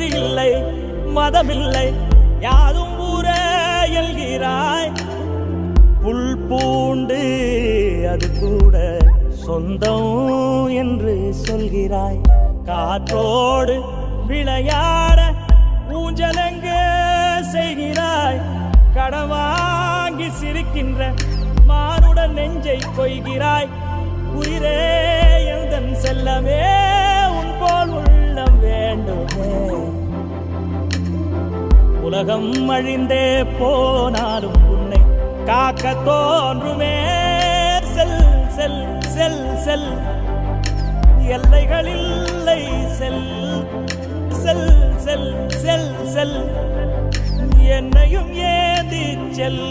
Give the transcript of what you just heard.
மொழி இல்லை மதமில்லை யாதும் ஊரே எல்கிறாய். புல் பூண்டு அது கூட சொந்தம் என்று சொல்கிறாய். காற்றோடு விளையாட ஊஞ்சலங்க செய்கிறாய். கடவாங்கி சிரிக்கின்ற மானுடன் நெஞ்சை கொய்கிறாய். உயிரே எந்தன் செல்லமே உன் போல் உள்ளம் வேண்டுமே. உலகம் அழிந்தே போனாலும் உன்னை காக்க தோன்றுமே. செல் செல் செல் செல் எல்லைகளில்லை செல் செல் செல் செல் செல் என்னையும் ஏந்தி செல்.